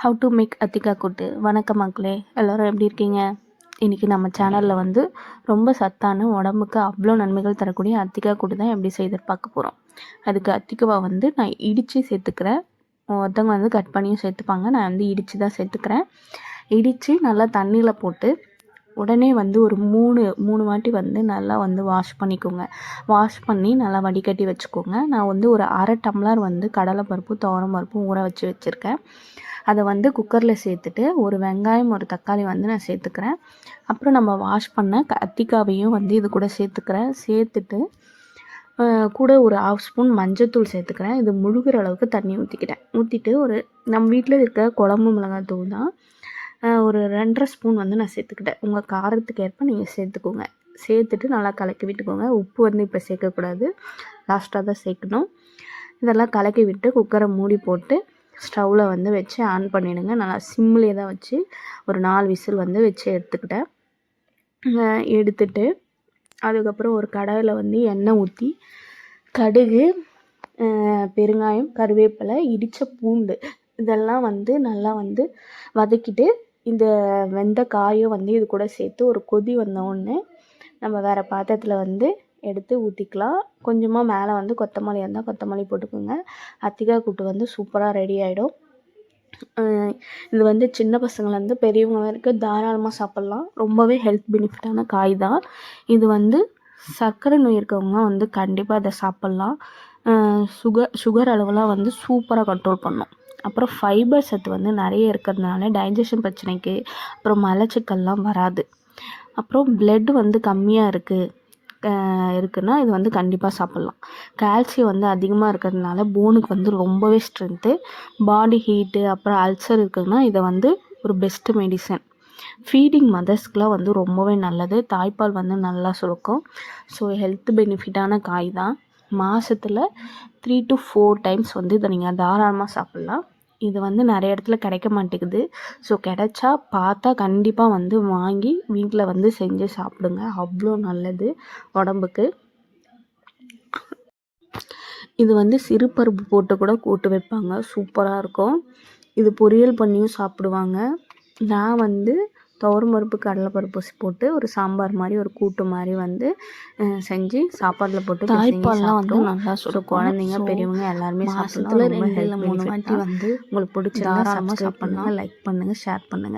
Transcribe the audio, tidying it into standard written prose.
Have to make அத்திக்கா கூட்டு. வணக்கம் மக்களே, எல்லோரும் எப்படி இருக்கீங்க? இன்றைக்கி நம்ம சேனலில் வந்து ரொம்ப சத்தான உடம்புக்கு அவ்வளோ நன்மைகள் தரக்கூடிய அத்திக்கா கூட்டு தான் எப்படி செய்து பார்க்க போகிறோம். அதுக்கு அத்திக்காவை வந்து நான் இடித்து சேர்த்துக்கிறேன். ஒருத்தவங்க வந்து கட் பண்ணியும் சேர்த்துப்பாங்க. நான் வந்து இடித்து தான் சேர்த்துக்கிறேன். இடித்து நல்லா தண்ணியில் போட்டு உடனே வந்து ஒரு மூணு வாட்டி வந்து நல்லா வந்து வாஷ் பண்ணிக்கோங்க. வாஷ் பண்ணி நல்லா வடிகட்டி வச்சுக்கோங்க. நான் வந்து ஒரு அரை டம்ளர் வந்து கடலைப்பருப்பு துவரம்பருப்பும் ஊற வச்சுருக்கேன். அதை வந்து குக்கரில் சேர்த்துட்டு ஒரு வெங்காயம் ஒரு தக்காளி வந்து நான் சேர்த்துக்கிறேன். அப்புறம் நம்ம வாஷ் பண்ண அத்திக்காவையும் வந்து இது கூட சேர்த்துட்டு கூட ஒரு 1/2 ஸ்பூன் மஞ்சத்தூள் சேர்த்துக்கிறேன். இது முழுகிற அளவுக்கு தண்ணி ஊற்றிட்டு ஒரு நம்ம வீட்டில் இருக்க குழம்பு மிளகாத்தூள் தான் ஒரு 2.5 ஸ்பூன் வந்து நான் சேர்த்துக்கிட்டேன். உங்கள் காரத்துக்கு ஏற்ப நீங்கள் சேர்த்துக்கோங்க. சேர்த்துட்டு நல்லா கலக்கி விட்டுக்கோங்க. உப்பு வந்து இப்போ சேர்க்கக்கூடாது, லாஸ்ட்டாக தான் சேர்க்கணும். இதெல்லாம் கலக்கி விட்டு குக்கரை மூடி போட்டு ஸ்டவ்வில் வந்து வச்சு ஆன் பண்ணிவிடுங்க. நல்லா சிம்மிலே தான் வச்சு ஒரு 4 விசில் வந்து வச்சு எடுத்துட்டு அதுக்கப்புறம் ஒரு கடாயில் வந்து எண்ணெய் ஊற்றி கடுகு, பெருங்காயம், கருவேப்பிலை, இடித்த பூண்டு இதெல்லாம் வந்து நல்லா வந்து வதக்கிட்டு இந்த வெந்த காயும் வந்து இது கூட சேர்த்து ஒரு கொதி வந்தோடனே நம்ம வேறு பாத்திரத்தில் வந்து எடுத்து ஊற்றிக்கலாம். கொஞ்சமாக மேலே வந்து கொத்தமல்லி இருந்தால் கொத்தமல்லி போட்டுக்கோங்க. அத்திக்காய் கூட்டு வந்து சூப்பராக ரெடி ஆகிடும். இது வந்து சின்ன பசங்கள்லேருந்து பெரியவங்க வரைக்கும் தாராளமாக சாப்பிட்லாம். ரொம்பவே ஹெல்த் பெனிஃபிட்டான காய் தான் இது. வந்து சர்க்கரை நோய் இருக்கவங்க வந்து கண்டிப்பாக அதை சாப்பிட்லாம். சுகர் அளவெல்லாம் வந்து சூப்பராக கண்ட்ரோல் பண்ணும். அப்புறம் ஃபைபர் சத்து வந்து நிறைய இருக்கிறதுனால டைஜஷன் பிரச்சனைக்கு அப்புறம் மலச்சிக்கல்லாம் வராது. அப்புறம் பிளட் வந்து கம்மியாக இருக்குன்னா இது வந்து கண்டிப்பாக சாப்பிட்லாம். கால்சியம் வந்து அதிகமாக இருக்கிறதுனால போனுக்கு வந்து ரொம்பவே ஸ்ட்ரென்த்து. பாடி ஹீட்டு அப்புறம் அல்சர் இருக்குதுன்னா இதை வந்து ஒரு பெஸ்ட்டு மெடிசன். ஃபீடிங் மதர்ஸ்க்குலாம் வந்து ரொம்பவே நல்லது. தாய்ப்பால் வந்து நல்லா சுரக்கும். ஸோ ஹெல்த் பெனிஃபிட்டான காய் தான். மாதத்தில் 3 to 4 டைம்ஸ் வந்து இதை நீங்கள் தாராளமாக சாப்பிட்லாம். இது வந்து நிறைய இடத்துல கிடைக்க மாட்டேங்குது. ஸோ கிடைச்சா பார்த்தா கண்டிப்பாக வந்து வாங்கி வீட்டில் வந்து செஞ்சு சாப்பிடுங்க. அவ்வளோ நல்லது உடம்புக்கு. இது வந்து சிறுபருப்பு போட்டு கூட கூட்டு வைப்பாங்க, சூப்பராக இருக்கும். இது பொரியல் பண்ணியும் சாப்பிடுவாங்க. நான் வந்து துவரம்பருப்பு கடலைப்பருப்பு போட்டு ஒரு சாம்பார் மாதிரி ஒரு கூட்டு மாதிரி வந்து செஞ்சு சாப்பாட்டில் போட்டு தாய்ப்பால்லாம் வந்து நல்லா சுடும். குழந்தைங்க பெரியவங்க எல்லாருமே சாப்பிடலாம். 2 இல்ல 3 வாட்டி வந்து உங்களுக்கு பிடிச்ச தாராளமாக சாப்பிடுங்க. லைக் பண்ணுங்கள், ஷேர் பண்ணுங்கள்.